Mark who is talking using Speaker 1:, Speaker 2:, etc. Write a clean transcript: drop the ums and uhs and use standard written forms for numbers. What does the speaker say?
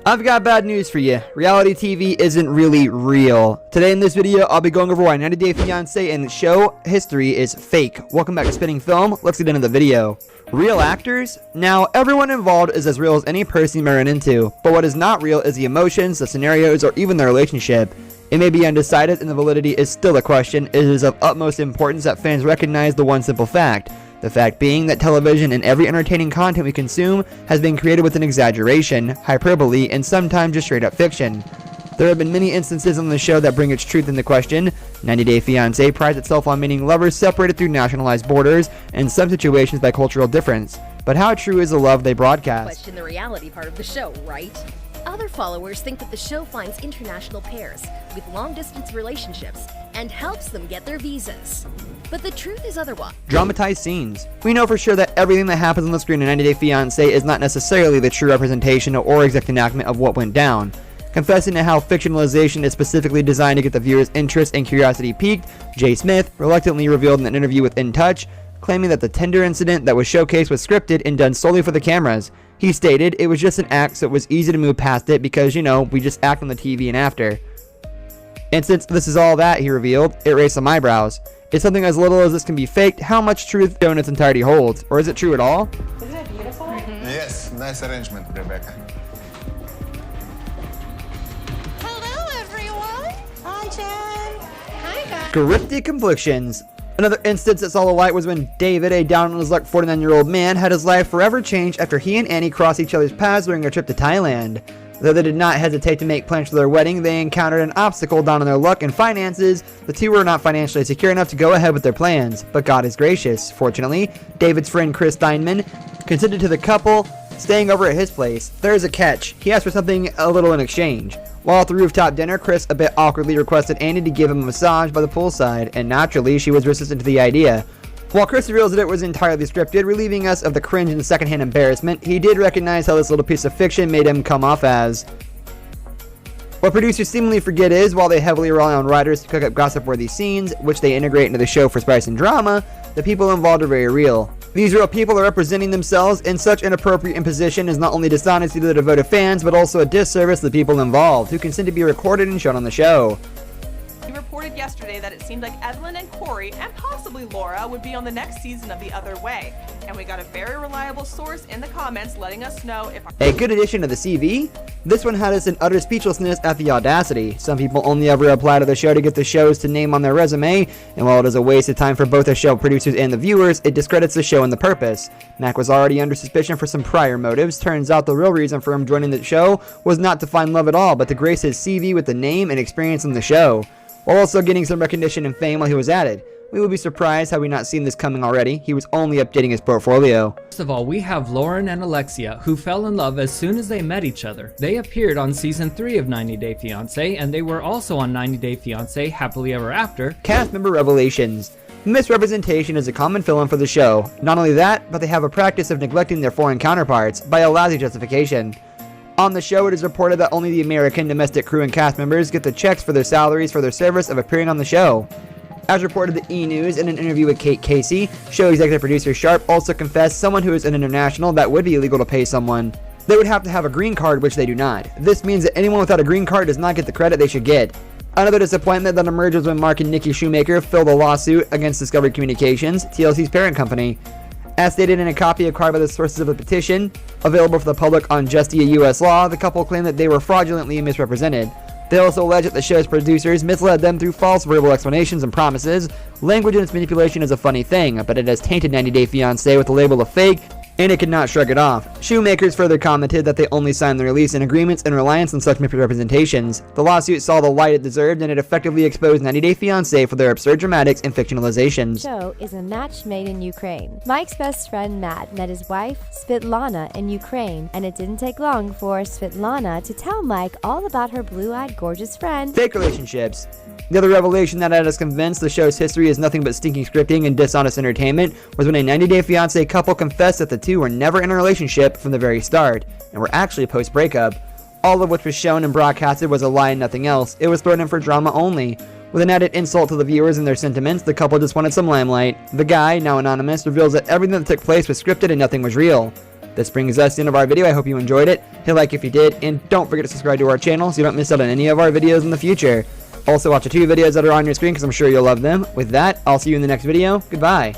Speaker 1: I've got bad news for you. Reality TV isn't really real. Today in this video, I'll be going over why 90 Day Fiance and show history is fake. Welcome back to Spinning Film. Let's get into the video. Real actors? Now, everyone involved is as real as any person you may run into, but what is not real is the emotions, the scenarios, or even the relationship. It may be undecided and the validity is still a question. It is of utmost importance that fans recognize the one simple fact. The fact being that television and every entertaining content we consume has been created with an exaggeration, hyperbole, and sometimes just straight up fiction. There have been many instances on the show that bring its truth into question. 90 Day Fiance prides itself on meeting lovers separated through nationalized borders, and some situations by cultural difference. But how true is the love they broadcast?
Speaker 2: Question the reality part of the show, right? Other followers think that the show finds international pairs with long-distance relationships and helps them get their visas. But the truth is otherwise.
Speaker 1: Dramatized scenes. We know for sure that everything that happens on the screen in 90 Day Fiance is not necessarily the true representation or exact enactment of what went down. Confessing to how fictionalization is specifically designed to get the viewer's interest and curiosity piqued, Jay Smith reluctantly revealed in an interview with In Touch, claiming that the Tinder incident that was showcased was scripted and done solely for the cameras. He stated, "It was just an act, so it was easy to move past it because, you know, we just act on the TV and after." And since this is all that, he revealed, it raised some eyebrows. Is something as little as this can be faked? How much truth in its entirety holds? Or is it true at all?
Speaker 3: Isn't it beautiful?
Speaker 4: Yes, nice arrangement, Rebecca.
Speaker 3: Hello, everyone. Hi, Jen. Hi, guys.
Speaker 1: Scripted conflictions. Another instance that saw the light was when David, a down-on-his-luck 49-year-old man, had his life forever changed after he and Annie crossed each other's paths during a trip to Thailand. Though they did not hesitate to make plans for their wedding, they encountered an obstacle down on their luck and finances. The two were not financially secure enough to go ahead with their plans, but God is gracious. Fortunately, David's friend Chris Steinman consented to the couple staying over at his place. There is a catch. He asked for something a little in exchange. While at the rooftop dinner, Chris a bit awkwardly requested Annie to give him a massage by the poolside, and naturally, she was resistant to the idea. While Chris reveals that it was entirely scripted, relieving us of the cringe and secondhand embarrassment, he did recognize how this little piece of fiction made him come off as. What producers seemingly forget is, while they heavily rely on writers to cook up gossip-worthy scenes, which they integrate into the show for spice and drama, the people involved are very real. These real people are representing themselves in such inappropriate imposition is not only dishonesty to the devoted fans, but also a disservice to the people involved, who consent to be recorded and shown on the show.
Speaker 5: We reported yesterday that it seemed like Evelyn and Corey, and possibly Laura, would be on the next season of The Other Way. And we got a very reliable source in the comments letting us know if
Speaker 1: a good addition to the CV? This one had us in utter speechlessness at the audacity. Some people only ever apply to the show to get the shows to name on their resume, and while it is a waste of time for both the show producers and the viewers, it discredits the show and the purpose. Mac was already under suspicion for some prior motives. Turns out the real reason for him joining the show was not to find love at all, but to grace his CV with the name and experience on the show, while also getting some recognition and fame while he was at it. We would be surprised had we not seen this coming already. He was only updating his portfolio.
Speaker 6: First of all, we have Lauren and Alexia, who fell in love as soon as they met each other. They appeared on season 3 of 90 Day Fiance, and they were also on 90 Day Fiance Happily Ever After.
Speaker 1: Cast member revelations. Misrepresentation is a common fill-in for the show. Not only that, but they have a practice of neglecting their foreign counterparts by a lousy justification. On the show, it is reported that only the American domestic crew and cast members get the checks for their salaries for their service of appearing on the show. As reported to E! News in an interview with Kate Casey, show executive producer Sharp also confessed someone who is an international that would be illegal to pay someone. They would have to have a green card, which they do not. This means that anyone without a green card does not get the credit they should get. Another disappointment that emerged was when Mark and Nikki Shoemaker filed a lawsuit against Discovery Communications, TLC's parent company. As stated in a copy acquired by the sources of the petition, available for the public on Justia US Law, the couple claimed that they were fraudulently misrepresented. They also allege that the show's producers misled them through false verbal explanations and promises. Language and its manipulation is a funny thing, but it has tainted 90 Day Fiance with the label of fake, and it could not shrug it off. Shoemakers further commented that they only signed the release and agreements in reliance on such misrepresentations. The lawsuit saw the light it deserved, and it effectively exposed 90 Day Fiance for their absurd dramatics and fictionalizations.
Speaker 7: The show is a match made in Ukraine. Mike's best friend Matt met his wife Svetlana in Ukraine, and it didn't take long for Svetlana to tell Mike all about her blue-eyed gorgeous friend.
Speaker 1: Fake relationships. The other revelation that had us convinced the show's history is nothing but stinking scripting and dishonest entertainment was when a 90 Day Fiance couple confessed that the two were never in a relationship from the very start, and were actually post-breakup. All of which was shown and broadcasted was a lie and nothing else. It was thrown in for drama only. With an added insult to the viewers and their sentiments, the couple just wanted some limelight. The guy, now anonymous, reveals that everything that took place was scripted and nothing was real. This brings us to the end of our video. I hope you enjoyed it. Hit like if you did, and don't forget to subscribe to our channel so you don't miss out on any of our videos in the future. Also, watch the 2 videos that are on your screen because I'm sure you'll love them. With that, I'll see you in the next video. Goodbye.